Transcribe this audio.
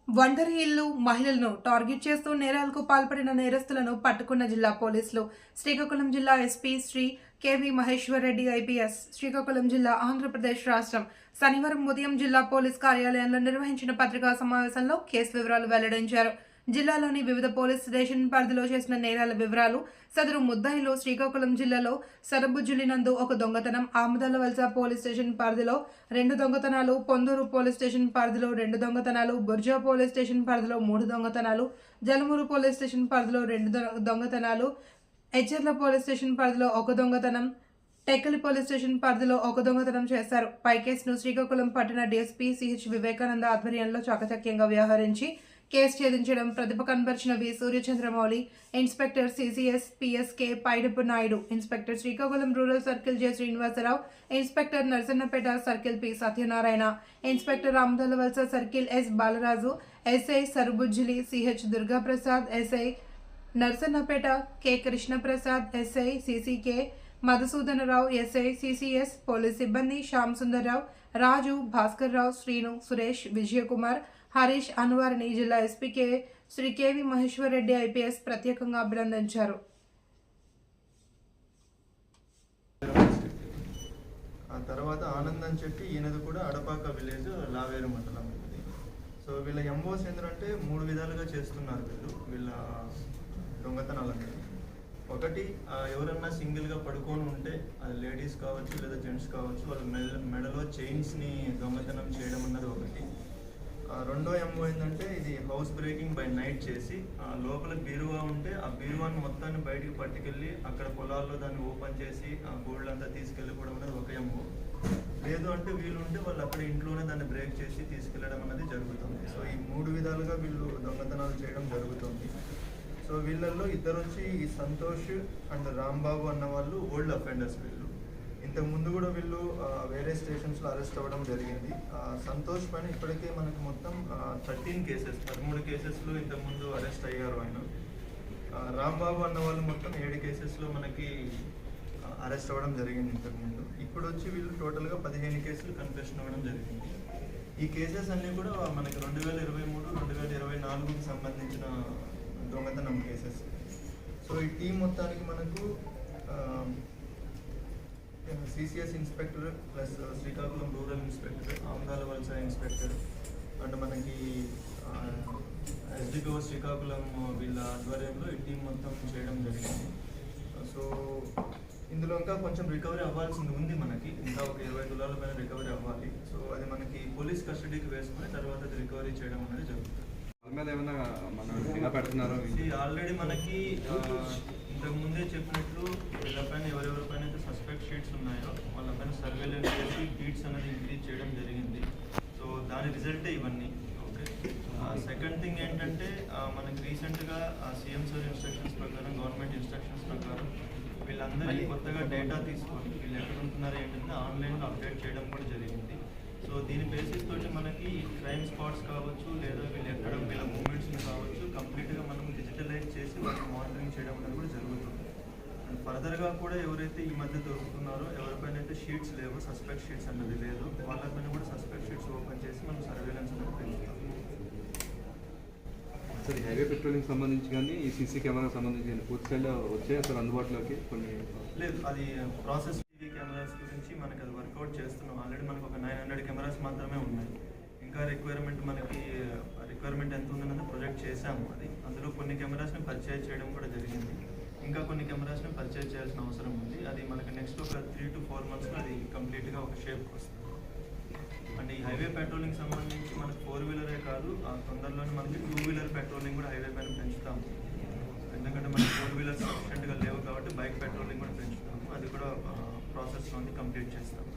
ఒంటరి ఇల్లు మహిళలను టార్గెట్ చేస్తూ నేరాలకు పాల్పడిన నేరస్తులను పట్టుకున్న జిల్లా పోలీసులు. శ్రీకాకుళం జిల్లా SP Shri KV Maheshwar Reddy IPS, Srikakulam జిల్లా, ఆంధ్రప్రదేశ్ రాష్ట్రం శనివారం ఉదయం జిల్లా పోలీస్ కార్యాలయంలో నిర్వహించిన పత్రికా సమావేశంలో కేసు వివరాలు వెల్లడించారు. జిల్లాలోని వివిధ పోలీస్ స్టేషన్ పరిధిలో చేసిన నేరాల వివరాలు. సదరు ముద్దాయిలు శ్రీకాకుళం జిల్లాలో సరబుజ్జులినందు ఒక దొంగతనం, ఆమదాలవలస పోలీస్ స్టేషన్ పరిధిలో 2 దొంగతనాలు, పొందూరు పోలీస్ స్టేషన్ పరిధిలో 2 దొంగతనాలు, బుర్జా పోలీస్ స్టేషన్ పరిధిలో 3 దొంగతనాలు, జలమూరు పోలీస్ స్టేషన్ పరిధిలో 2 దొంగతనాలు, ఎచ్చెర్ల పోలీస్ స్టేషన్ పరిధిలో 1 దొంగతనం, టెక్కలి పోలీస్ స్టేషన్ పరిధిలో 1 దొంగతనం చేశారు. పై కేసును శ్రీకాకుళం పట్టణ డీఎస్పీ సిహెచ్ వివేకానంద ఆధ్వర్యంలో చాకచక్యంగా వ్యవహరించి కేసు ఛేదించడం. ప్రతిభ కనబర్చిన వి సూర్యచంద్రమౌళి, ఇన్స్పెక్టర్ సిసిఎస్ పిఎస్కే Paidapu Naidu, inspector Srikakulam rural circle J Srinivasarao, inspector Narasannapeta circle P Satyanarayana, inspector Amadalavalasa circle S Balaraju, SI Sarubujjili CH Durgaprasad, SI Narasannapeta K Krishnaprasad, SI సిసికే మధుసూదనరావు, ఎస్ఐ సిసిఎస్ పోలీస్ సిబ్బంది శ్యామ్ సుందర్రావు, రాజు, భాస్కర్ రావు, శ్రీను, సురేష్, విజయకుమార్, హరీష్, అన్వారిని జిల్లా ఎస్పీకే శ్రీ కెవి మహేశ్వర్ రెడ్డి ఐపీఎస్ ప్రత్యేకంగా అభినందించారు. ఆ తర్వాత ఆనంద్ అని చెప్పి ఈయనది కూడా అడపాక విలేజ్ లావేరు మండలం. సో వీళ్ళ ఎంఓస్ ఏంటంటే 3 విధాలుగా చేస్తున్నారు వీళ్ళ దొంగతనాలని. ఒకటి, ఎవరన్నా సింగిల్గా పడుకొని ఉంటే అది లేడీస్ కావచ్చు లేదా జెంట్స్ కావచ్చు, వాళ్ళ మెడలో చైన్స్ని దొంగతనం చేయడం అన్నది ఒకటి. రెండో ఎంఓ ఏంటంటే ఇది హౌస్ బ్రేకింగ్ బై నైట్ చేసి లోపల బీరువా ఉంటే ఆ బీరువాని మొత్తాన్ని బయటికి పట్టుకెళ్ళి అక్కడ పొలాల్లో దాన్ని ఓపెన్ చేసి ఆ గోల్డ్ అంతా తీసుకెళ్ళిపోవడం అనేది ఒక ఎంఓ. లేదు అంటే వీళ్ళు ఉంటే వాళ్ళు అక్కడ ఇంట్లోనే దాన్ని బ్రేక్ చేసి తీసుకెళ్ళడం అనేది జరుగుతుంది. సో ఈ 3 విధాలుగా వీళ్ళు దొంగతనాలు చేయడం జరుగుతుంది. సో వీళ్ళల్లో ఇద్దరు వచ్చి ఈ సంతోష్ అండ్ రాంబాబు అన్న వాళ్ళు ఓల్డ్ అఫెండర్స్. వీళ్ళు ఇంతకు ముందు కూడా వీళ్ళు వేరే స్టేషన్స్లో అరెస్ట్ అవ్వడం జరిగింది. సంతోష్ పైన ఇప్పటికే మనకు మొత్తం 13 కేసెస్లో ఇంతకుముందు అరెస్ట్ అయ్యారు ఆయన. రాంబాబు అన్న వాళ్ళు మొత్తం 7 కేసెస్లో మనకి అరెస్ట్ అవ్వడం జరిగింది ఇంతకుముందు. ఇప్పుడు వచ్చి వీళ్ళు టోటల్గా 15 కేసులు కన్ఫెషన్ అవ్వడం జరిగింది. ఈ కేసెస్ అన్నీ కూడా మనకి 2023, 2024కి సంబంధించిన దొంగతనం కేసెస్. సో ఈ టీం మొత్తానికి మనకు CCS inspector plus Srikakulam rural inspector, Amadalavalasa inspector and మనకి ఎస్డిపిఓ శ్రీకాకుళం వీళ్ళ ఆధ్వర్యంలో ఈ టీం మొత్తం చేయడం జరిగింది. సో ఇందులో ఇంకా కొంచెం రికవరీ అవ్వాల్సింది ఉంది. మనకి ఇంకా ఒక 20 తులాల పైన రికవరీ అవ్వాలి. సో అది మనకి పోలీస్ కస్టడీకి వేసుకుని తర్వాత అది రికవరీ చేయడం అనేది జరుగుతుంది. ఆల్రెడీ మనకి ఇంతకు ముందే చెప్పినట్లు వీళ్ళపైన ఎవరెవరిపైన అయితే సస్పెక్ట్ షీట్స్ ఉన్నాయో వాళ్ళపైన సర్వేలెన్స్ చేసి బీట్స్ అనేది ఇంక్రీజ్ చేయడం జరిగింది. సో దాని రిజల్టే ఇవన్నీ. ఓకే, సెకండ్ థింగ్ ఏంటంటే మనకి రీసెంట్గా సీఎం సార్ ఇన్స్ట్రక్షన్స్ ప్రకారం, గవర్నమెంట్ ఇన్స్ట్రక్షన్స్ ప్రకారం వీళ్ళందరికీ కొత్తగా డేటా తీసుకొని వీళ్ళు ఎక్కడ ఉంటున్నారో ఏంటంటే ఆన్లైన్లో అప్డేట్ చేయడం కూడా జరిగింది. సో దీని బేసిస్ తోటి మనకి క్రైమ్ స్పాట్స్ కావచ్చు లేదా వీళ్ళు ఎక్కడ వీళ్ళ మూమెంట్స్ని కావచ్చు కంప్లీట్గా మనం డిజిటలైజ్ చేసి వాళ్ళకి మానిటరింగ్ చేయడం అనేది కూడా జరుగుతుంది. అండ్ ఫర్దర్గా కూడా ఎవరైతే ఈ మధ్య దొరుకుతున్నారో, ఎవరిపైన అయితే షీట్స్ లేవు, సస్పెక్ట్ షీట్స్ అన్నది లేదు, వాళ్ళపైన కూడా సస్పెక్ట్ షీట్స్ ఓపెన్ చేసి మనం సర్వేలెన్స్ అనేది పెంచుతాం. సార్, హైవే పెట్రోలింగ్ సంబంధించి కానీ ఈ సీసీ కెమెరా సంబంధించి కానీ పూర్తి స్థాయిలో వచ్చాయి సార్ అందుబాటులోకి? కొన్ని లేదు, అది ప్రాసెస్. టీవీ కెమెరాస్ గురించి మనకి అది వర్కౌట్ చేస్తున్నాం. ఆల్రెడీ మనకు ఒక 900 కెమెరాస్ మాత్రమే ఉన్నాయి. ఇంకా రిక్వైర్మెంట్ ఎంత ఉందన్నది ప్రొజెక్ట్ చేశాము. అది అందులో కొన్ని కెమెరాస్ని పర్చేజ్ చేయడం కూడా జరిగింది. ఇంకా కొన్ని కెమెరాస్ని పర్చేజ్ చేయాల్సిన అవసరం ఉంది. అది మనకి నెక్స్ట్ ఒక 3 to 4 monthsలో అది కంప్లీట్గా ఒక షేప్కి వస్తుంది. అండ్ ఈ హైవే పెట్రోలింగ్ సంబంధించి మనకు 4-వీలరే కాదు, తొందరలోనే మనకి 2-వీలర్ పెట్రోలింగ్ కూడా హైవే పైన పెంచుతాము. ఎందుకంటే మనకి 4-వీలర్స్ సఫిషియెంట్గా లేవు కాబట్టి బైక్ పెట్రోలింగ్ కూడా పెంచుతాము. అది కూడా ప్రాసెస్లో కంప్లీట్ చేస్తాము.